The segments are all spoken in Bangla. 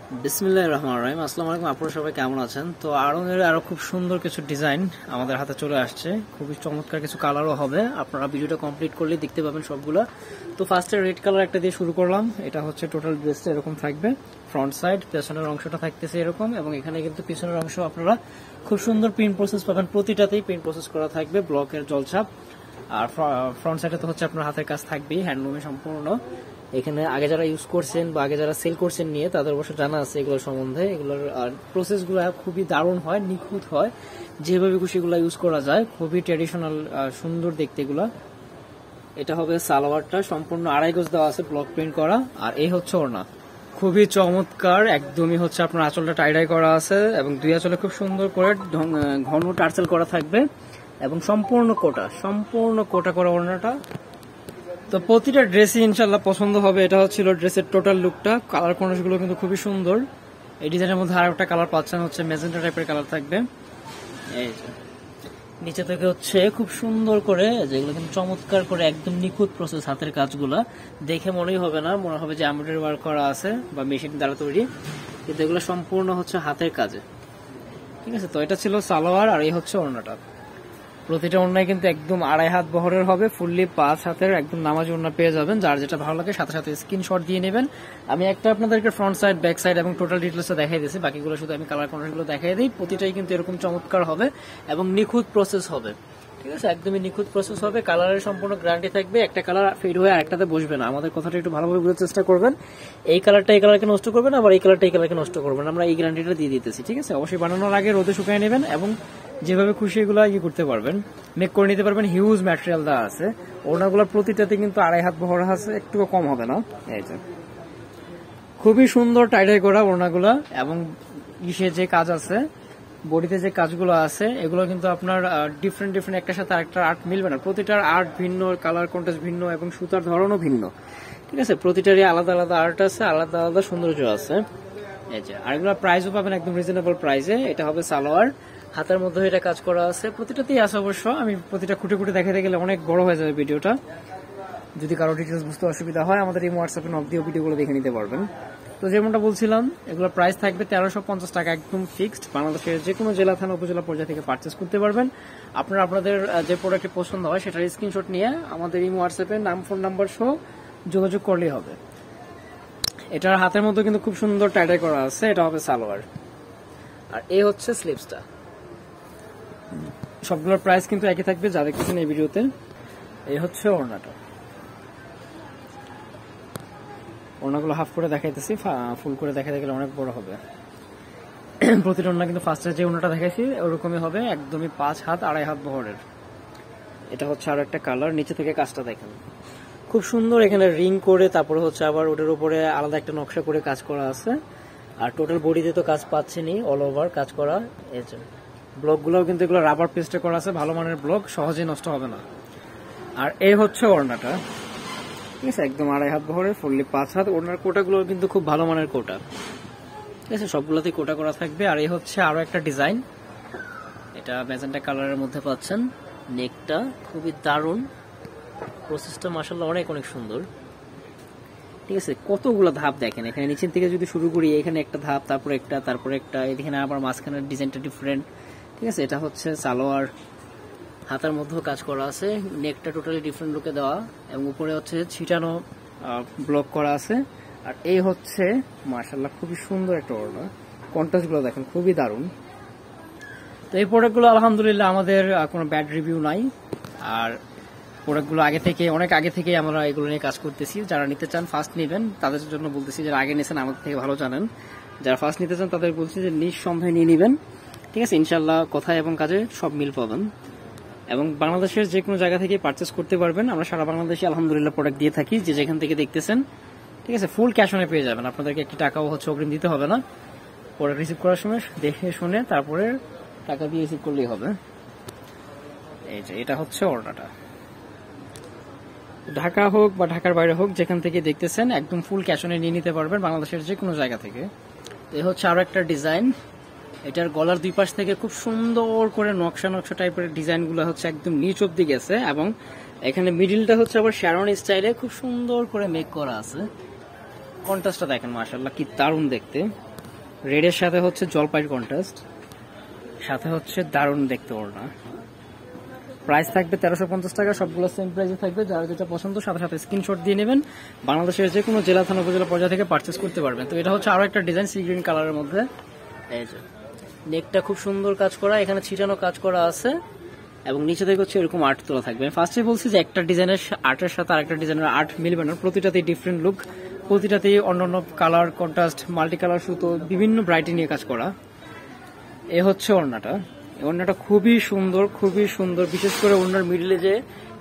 বিসমিল্লাহির রহমানির রহিম। আসসালামু আলাইকুম, আপনারা সবাই কেমন আছেন? তো আরো খুব সুন্দর কিছু ডিজাইন আমাদের হাতে চলে আসছে, খুবই চমৎকার কিছু কালারও হবে। আপনারা ভিডিওটা কমপ্লিট করলে দেখতে পাবেন সবগুলা। তো ফার্স্টে রেড কালার একটা দিয়ে শুরু করলাম। এটা হচ্ছে টোটাল ড্রেসটা এরকম থাকবে, ফ্রন্ট সাইড, পেছনের অংশটা থাকতেছে এরকম, এবং এখানে কিন্তু পিছনের অংশ আপনারা খুব সুন্দর প্রিন্ট প্রসেস পাবেন। প্রতিটাতেই প্রিন্ট প্রসেস করা থাকবে, ব্লকের জলছাপ। আর ফ্রন্ট সাইডে তো হচ্ছে আপনার হাতের কাজ থাকবেই, হ্যান্ডলুমে সম্পূর্ণ। এখানে আগে যারা ইউজ করছেন বা আগে যারা সেল করছেন নিয়ে তাদের অবশ্য জানা আছে এগুলোর সম্বন্ধে। এগুলোর প্রসেসগুলো খুবই দারুণ হয়, নিখুঁত হয়, যেভাবে খুশি এগুলো ইউজ করা যায়। খুবই ট্র্যাডিশনাল, সুন্দর দেখতে এগুলা। এটা হবে সালোয়ারটা, সম্পূর্ণ 2.5 গজ দেওয়া আছে, ব্লক প্রিন্ট করা। আর এই হচ্ছে ওড়না, খুবই চমৎকার, একদমই হচ্ছে আপনার আঁচলটা টাইডাই করা আছে, এবং দুই আঁচলে খুব সুন্দর করে ঘন টার্সেল করা থাকবে, এবং সম্পূর্ণ কোটা করা ওড়নাটা। তো প্রতিটা ড্রেসই ইনশাল্লাহ পছন্দ হবে। এটা হচ্ছিল ড্রেসের টোটাল লুকটা। কালার কন্ট্রাস্টগুলো কিন্তু খুবই সুন্দর। এই ডিজাইনের মধ্যে আরেকটা কালার পাচ্ছেন, হচ্ছে মেজেন্টা টাইপের কালার থাকবে। এই যে নিচে থেকে হচ্ছে খুব সুন্দর করে, যেগুলো কিন্তু চমৎকার করে, একদম নিখুঁত প্রসেস, হাতের কাজগুলা দেখে মনেই হবে না, মনে হবে যে এমব্রয়ডারি ওয়ার্ক করা আছে বা মেশিন দ্বারা তৈরি, কিন্তু এগুলো সম্পূর্ণ হচ্ছে হাতের কাজে। ঠিক আছে, তো এটা ছিল সালোয়ার, আর এই হচ্ছে ওড়নাটা। প্রতিটা ওড়নায় কিন্তু একদম 2.5 হাত বহরের হবে, ফুললি 5 হাতের একদম নামাজি ওড়না পেয়ে যাবেন। যার যেটা ভালো লাগে সাথে সাথে স্ক্রিনশট দিয়ে নেবেন। আমি একটা আপনাদেরকে ফ্রন্ট সাইড, ব্যাক সাইড এবং টোটাল ডিটেলসটা দেখাই দিয়েছি, বাকিগুলো শুধু আমি কালার কন্ট্রাস্টগুলো দেখাই দিই। প্রতিটাই কিন্তু এরকম চমৎকার হবে এবং নিখুঁত প্রসেস হবে। ঠিক আছে, একদমই নিখুঁত প্রসেস হবে। কালারের সম্পূর্ণ গ্যারান্টি থাকবে, একটা কালার ফেড হয়ে আরেকটাতে বসবে না। আমাদের কথাটা একটু ভালোভাবে বোঝার চেষ্টা করবেন। এই কালারটা এই কালারকে নষ্ট করবেন, আবার এই কালারটা এই কালারকে নষ্ট করবেন, আমরা এই গ্যারান্টিটা দিয়ে দিতেছি। ঠিক আছে, অবশ্যই বানানোর আগে রোদে শুকিয়ে নেবেন, এবং যেভাবে খুশি এগুলো করতে পারবেন, মেক করে নিতে পারবেন। হিউজ ম্যাটেরিয়াল দেওয়া আছে, ওড়নাগুলোর প্রতিটাতে কিন্তু 2.5 হাত বহর আছে, একটু কম হবে না। এই যে খুবই সুন্দর টাইডাই করা ওড়নাগুলা, এবং ইসে যে কাজ আছে, বডিতে যে কাজগুলো আছে, এগুলো কিন্তু আপনার ডিফারেন্ট একটার সাথে আরেকটা আর্ট মিলবে না। প্রতিটার আর্ট ভিন্ন, কালার কন্ট্রাস্ট ভিন্ন, এবং সুতার ধরনও ভিন্ন। ঠিক আছে, প্রতিটারই আলাদা আলাদা আর্ট আছে, আলাদা আলাদা সৌন্দর্য আছে। এই যে আরেকগুলো প্রাইসও পাবেন একদম রিজনেবল প্রাইসে। এটা হবে সালোয়ার, হাতের মধ্যে এটা কাজ করা আছে, প্রতিটাতেই আছে অবশ্য। আমি প্রতিটা খুঁটে দেখাতে গেলে অনেক বড় হয়ে যাবে ভিডিওটা। যদি কারো ডিটেলস বুঝতে অসুবিধা হয়, আমাদের এই হোয়াটসঅ্যাপে নক দিয়ে ভিডিওগুলো দেখে নিতে পারবেন। তো যেমনটা বলছিলাম, এগুলো প্রাইস থাকবে 1350 টাকা, একদম ফিক্সড। বাংলাদেশের যে কোনো জেলা, থানা, উপজেলা পর্যায়ে থেকে পারচেস করতে পারবেন। আপনারা আপনাদের যে প্রোডাক্টটি পছন্দ হয় সেটার স্ক্রিনশট নিয়ে আমাদের এই হোয়াটসঅ্যাপে নাম, ফোন নাম্বার সহ যোগাযোগ করলেই হবে। এটার হাতের মধ্যে কিন্তু খুব সুন্দর টাইডাই করা আছে। এটা হবে সালোয়ার, আর এই হচ্ছে স্লিভসটা। সবগুলোর প্রাইস কিন্তু একই থাকবে যা দেখতেছেন এই ভিডিওতে। এই হচ্ছে ওড়নাটা। ওড়নাগুলো হাফ করে দেখাইতেছি, ফুল করে দেখাতে গেলে অনেক বড় হবে। প্রতিটা ওড়না কিন্তু ফার্স্টে যে ওড়নাটা দেখাইছি ওরকমই হবে, একদমই 5 হাত 2.5 হাত বহরের। এটা হচ্ছে আরো একটা কালার। নিচে থেকে কাজটা দেখেন, খুব সুন্দর। এখানে রিং করে, তারপরে হচ্ছে আবার ওটার উপরে আলাদা একটা নকশা করে কাজ করা আছে। আর টোটাল বডিতে তো কাজ পাচ্ছেনই, অল ওভার কাজ করা। এই যে ব্লকগুলোও কিন্তু এগুলো রাবার পেস্টে করা আছে, ভালো মানের ব্লক, সহজেই নষ্ট হবে না। আর এই হচ্ছে ওড়নাটা। ঠিক আছে, একদম 2.5 হাত বহরের, ফুললি 5 হাত। ওড়নার কোটাগুলো কিন্তু খুব ভালো মানের কোটা। ঠিক আছে, সবগুলোতেই কোটা করা থাকবে। আর এই হচ্ছে আরো একটা ডিজাইন, এটা ম্যাজেন্টা কালারের মধ্যে পাচ্ছেন। নেকটা খুবই দারুণ, প্রসেসটা মাশাআল্লাহ অনেক সুন্দর। ঠিক আছে, কতগুলো ধাপ দেখেন। এখানে নিচের থেকে যদি শুরু করি, এখানে একটা ধাপ, তারপরে একটা, এখানে আবার মাঝখানের ডিজাইনটা ডিফারেন্ট। ঠিক আছে, এটা হচ্ছে সালোয়ার, হাতের মধ্যেও কাজ করা আছে। নেকটা টোটালি ডিফারেন্ট লুকে দেওয়া, এবং উপরে হচ্ছে ছিটানো ব্লক করা আছে। আর এই হচ্ছে মাশাআল্লাহ খুবই সুন্দর একটা ওড়না। কন্ট্রাস্টগুলো দেখেন, খুবই দারুণ। তো এই প্রোডাক্টগুলো আলহামদুলিল্লাহ আমাদের কোনো ব্যাড রিভিউ নাই। আর প্রোডাক্টগুলো অনেক আগে থেকে আমরা এগুলো নিয়ে কাজ করতেছি। যারা নিতে চান ফার্স্ট নেবেন, তাদের জন্য বলতেছি, যারা আগে নিয়েছেন আমাদের থেকে ভালো জানেন। যারা ফার্স্ট নিতে চান তাদের বলছি যে নিঃসন্দেহে নিয়ে নেবেন। ঠিক আছে, ইনশাল্লাহ কথায় এবং কাজে সব মিল পাবেন, এবং বাংলাদেশের যে কোনো জায়গা থেকে পারচেস করতে পারবেন। আমরা সারা বাংলাদেশে আলহামদুলিল্লাহ প্রোডাক্ট দিয়ে থাকি, যে যেখান থেকে দেখতেছেন। ঠিক আছে, ফুল ক্যাশ অনে পেয়ে যাবেন, আপনাদেরকে একটি টাকাও হচ্ছে অগ্রিম দিতে হবে না। প্রোডাক্ট রিসিভ করার সময় দেখে শুনে তারপরে টাকা দিয়ে রিসিভ করলেই হবে। এই যে এটা হচ্ছে ওড়নাটা। ঢাকা হোক বা ঢাকার বাইরে হোক, যেখান থেকে দেখতেছেন, একদম ফুল ক্যাশ অনে নিয়ে নিতে পারবেন বাংলাদেশের যে কোনো জায়গা থেকে। এই হচ্ছে আরো একটা ডিজাইন। এটার গলার দুই পাশ থেকে খুব সুন্দর করে নকশা টাইপের ডিজাইনগুলো হচ্ছে একদম নিচ অব্দি গেছে, এবং এখানে মিডিলটা হচ্ছে আবার শ্যারন স্টাইলে খুব সুন্দর করে মেক করা আছে। কন্ট্রাস্টটা দেখেন, মাশাআল্লাহ কি দারুণ দেখতে। রেডের সাথে হচ্ছে জলপাই কন্ট্রাস্ট, সাথে হচ্ছে দারুণ দেখতে ওড়না। প্রাইস থাকবে 1350 টাকা, সবগুলো সেম প্রাইসে থাকবে। যারা যেটা পছন্দ সাথে সাথে স্ক্রিনশট দিয়ে নেবেন, বাংলাদেশের যে কোনো জেলা থানা উপজেলা পর্যায়ে থেকে পারচেস করতে পারবেন। তো এটা হচ্ছে আরো একটা ডিজাইন সি গ্রিন কালারের মধ্যে। এই যে নেকটা খুব সুন্দর কাজ করা, এখানে ছিটানো কাজ করা আছে এবং নিচে থেকে হচ্ছে এরকম আর্ট তোলা থাকবে। ফার্স্টে বলছি যে একটা ডিজাইনের আর্টের সাথে আরেকটা ডিজাইনের আর্ট মিলবে না, প্রতিটাতেই ডিফারেন্ট লুক, প্রতিটাতেই অন্যান্য কালার কন্ট্রাস্ট মাল্টি কালার সুতো বিভিন্ন ব্রাইটি নিয়ে কাজ করা। এ হচ্ছে ওড়নাটা, ওড়নাটা খুবই সুন্দর, খুবই সুন্দর। বিশেষ করে ওড়নার মিডলে যে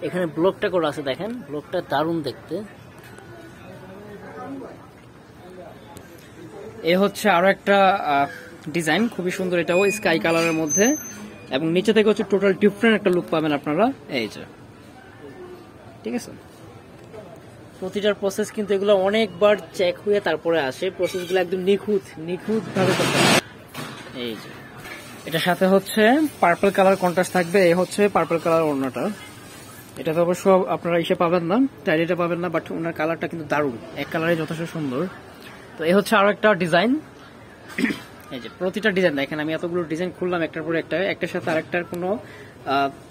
এখানে ব্লকটা করা আছে দেখেন, ব্লকটা দারুণ দেখতে। এ হচ্ছে আরো একটা ডিজাইন, খুবই সুন্দর, এটাও স্কাই কালারের মধ্যে এবং নিচে থেকে হচ্ছে টোটাল ডিফারেন্ট একটা লুক পাবেন আপনারা। এই যে ঠিক আছে, প্রতিটার প্রসেস কিন্তু এগুলো অনেকবার চেক হয়ে তারপরে আসে, প্রসেসগুলো একদম নিখুঁত ভাবে করতে হয়। এই যে এটার সাথে হচ্ছে পার্পল কালার কন্ট্রাস্ট থাকবে, এই হচ্ছে পার্পল কালার ওড়নাটা। এটা তো অবশ্য আপনারা ইসে পাবেন না, টাইলিটা পাবেন না, বাট ওনার কালারটা কিন্তু দারুণ, এক কালারে যথেষ্ট সুন্দর। তো এই হচ্ছে আরো একটা ডিজাইন। এই যে প্রতিটা ডিজাইন দেখেন, আমি এতগুলো ডিজাইন খুললাম একটার পর একটা, একটার সাথে আরেকটার কোনো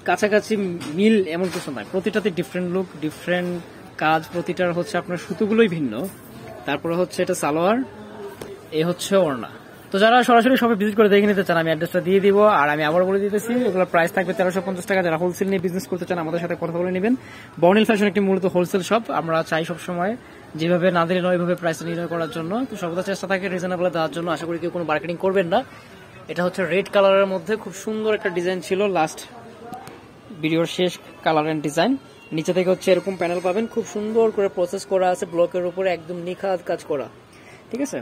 কাছাকাছি মিল এমন কিছু নয়, প্রতিটাতে ডিফারেন্ট লুক, ডিফারেন্ট কাজ, প্রতিটার হচ্ছে আপনার সুতোগুলোই ভিন্ন। তারপরে হচ্ছে এটা সালোয়ার, এই হচ্ছে ওড়না। তো যারা সরাসরি সবাই ভিজিট করে দেখে নিতে চান, আমি অ্যাড্রেসটা দিয়ে দিব। আর আমি আবার বলে দিতেছি, এগুলোর প্রাইস থাকবে 1350 টাকা। যারা হোলসেল নিয়ে বিজনেস করতে চান আমাদের সাথে কথা বলে নেবেন। বর্ণিল ফ্যাশন একটি মূলত হোলসেল শপ, আমরা চাই সবসময় যেভাবে না দিলে ওইভাবে প্রাইস নির্ণয় করার জন্য। তো সর্বদা চেষ্টা থাকে রিজনেবল দেওয়ার জন্য, আশা করি কেউ কোনো মার্কেটিং করবেন না। এটা হচ্ছে রেড কালারের মধ্যে খুব সুন্দর একটা ডিজাইন ছিল, লাস্ট ভিডিওর শেষ কালার এন্ড ডিজাইন। নিচে থেকে হচ্ছে এরকম প্যানেল পাবেন, খুব সুন্দর করে প্রসেস করা আছে, ব্লকের উপরে একদম নিখাত কাজ করা, ঠিক আছে।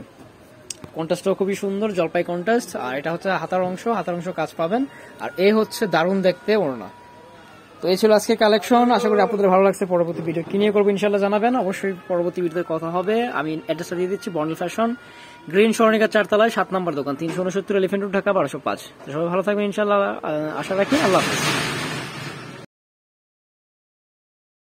কন্ট্রাস্টও খুবই সুন্দর, জলপাই কন্ট্রাস্ট। আর এটা হচ্ছে হাতার অংশ কাজ পাবেন। আর এই হচ্ছে দারুণ দেখতে ওড়না। তো এই ছিল আজকে কালেকশন, আশা করি আপনাদের ভালো লাগছে। পরবর্তী ভিডিও কি নিয়ে করবো ইনশাল্লাহ জানাবেন, অবশ্যই পরবর্তী ভিডিওতে কথা হবে। আমি অ্যাড্রেসটা দিয়ে দিচ্ছি, বর্ণিল ফ্যাশন, গ্রিন স্বর্ণিকা 4 তলায় 7 নম্বর দোকান, 369 এলিফ্যান্ট রোড, ঢাকা 1205। সবাই ভালো থাকবেন ইনশাল্লাহ, আশা রাখি। আল্লাহ হাফেজ।